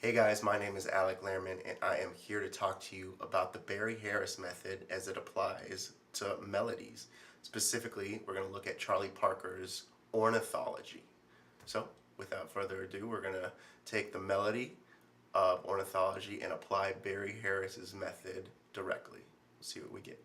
Hey guys, my name is Alec Lehrman and I am here to talk to you about the Barry Harris method as it applies to melodies. Specifically, we're going to look at Charlie Parker's ornithology. So, without further ado, we're going to take the melody of ornithology and apply Barry Harris's method directly. We'll see what we get.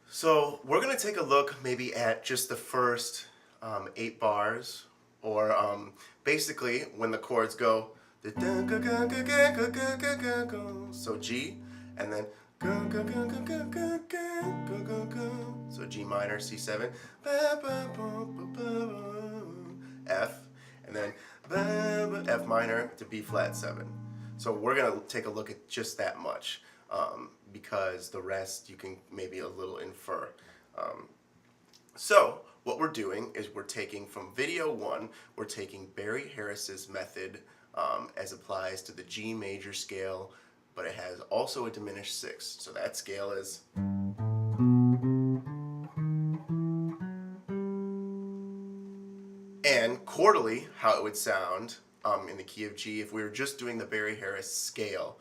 So we're going to take a look maybe at just the first 8 bars, or basically when the chords go, so G, and then so G minor, C7, F, and then F minor to B flat 7. So we're going to take a look at just that much. Because the rest you can maybe a little infer. So what we're doing is we're taking from video 1, we're taking Barry Harris's method as applies to the G major scale, but it has also a diminished 6. So that scale is and chordally how it would sound in the key of G if we were just doing the Barry Harris scale.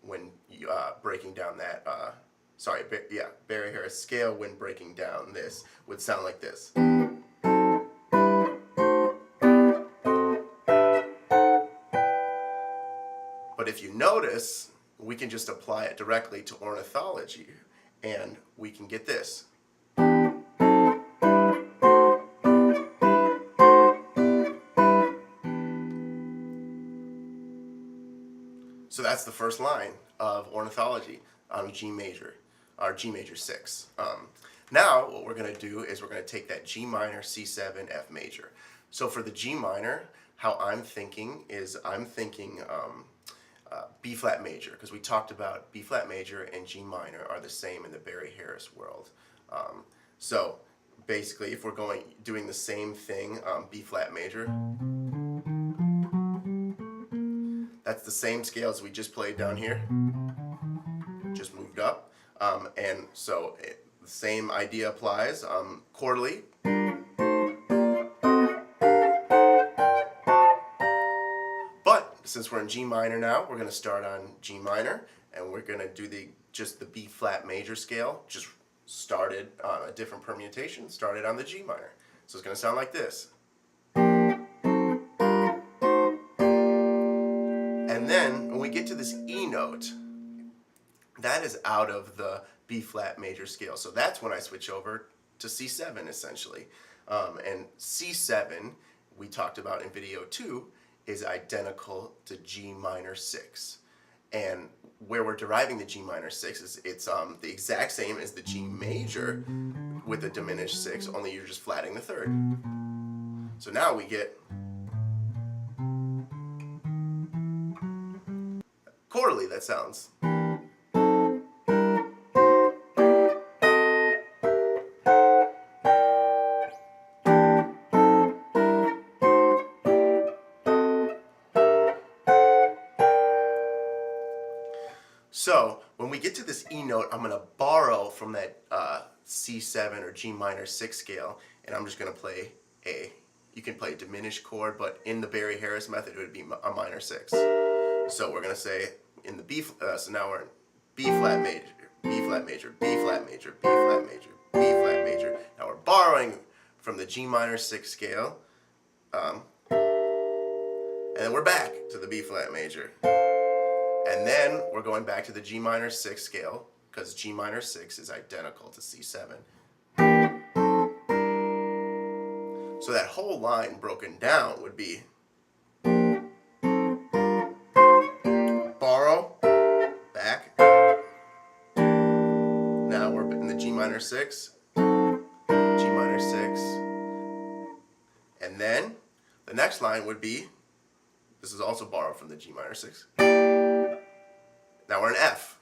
When breaking down that, Barry Harris scale when breaking down this would sound like this. But if you notice, we can just apply it directly to ornithology, and we can get this. So that's the first line of ornithology on G major, or G major 6. Now what we're going to do is we're going to take that G minor, C7, F major. So for the G minor, how I'm thinking is B flat major, because we talked about B flat major and G minor are the same in the Barry Harris world. So basically if we're doing the same thing, B flat major, that's the same scales we just played down here, just moved up, and so the same idea applies chordally. But since we're in G minor now, we're going to start on G minor, and we're going to do just the B flat major scale, just started on a different permutation, started on the G minor. So it's going to sound like this. And then when we get to this E note, that is out of the B flat major scale. So that's when I switch over to C7 essentially. And C7, we talked about in video 2, is identical to G minor 6. And where we're deriving the G minor 6 is it's the exact same as the G major with a diminished 6, only you're just flatting the 3rd. So now we get chordally that sounds. So when we get to this E note, I'm going to borrow from that C7 or G minor 6 scale, and I'm just going to play you can play a diminished chord, but in the Barry Harris method it would be a minor 6. So we're going to say in the B, so now we're in B flat major, B flat major, B flat major, B flat major, B flat major. Now we're borrowing from the G minor 6 scale, and then we're back to the B flat major. And then we're going back to the G minor 6 scale, because G minor 6 is identical to C7. So that whole line broken down would be borrow, back, minor 6, G minor 6, and then the next line would be, this is also borrowed from the G minor 6. Now we're in F.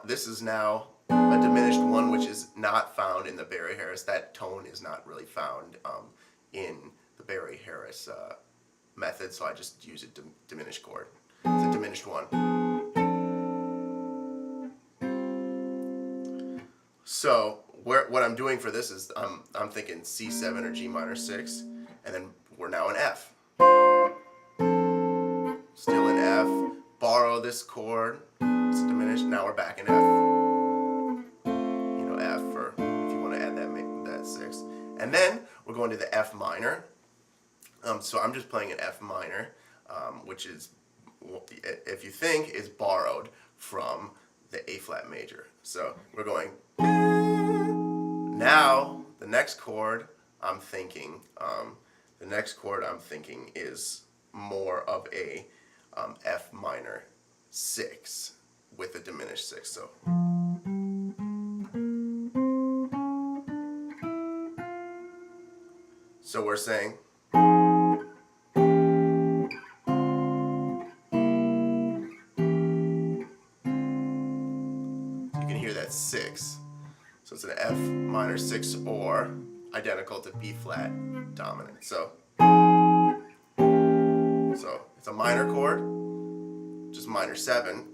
This is now a diminished one, which is not found in the Barry Harris. That tone is not really found in the Barry Harris method, so I just use a diminished chord. It's a diminished one. So what I'm doing for this is I'm thinking C7 or G minor 6, and then we're now in F. Still in F. Borrow this chord. It's diminished. Now we're back in F. You know, F for if you want to add that 6. And then we're going to the F minor. So I'm just playing an F minor, which is, if you think, is borrowed from the A flat major. So we're going. Now the next chord I'm thinking, is more of a F minor 6 with a diminished 6. So we're saying. You can hear that 6. So it's an F minor 6 or identical to B flat dominant. So it's a minor chord, just minor 7,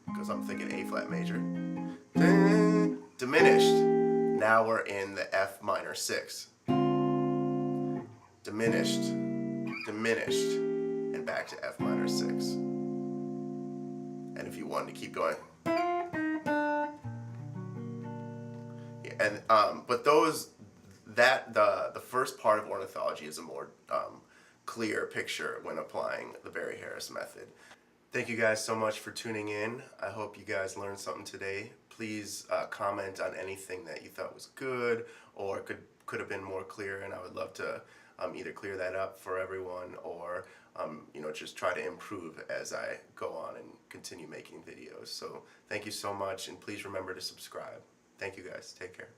because I'm thinking A flat major. Diminished. Now we're in the F minor 6. Diminished, and back to F minor 6. And if you wanted to keep going. And but the first part of ornithology is a more clear picture when applying the Barry Harris method. Thank you guys so much for tuning in. I hope you guys learned something today. Please comment on anything that you thought was good or could have been more clear, and I would love to either clear that up for everyone or just try to improve as I go on and continue making videos. So thank you so much, and please remember to subscribe. Thank you guys. Take care.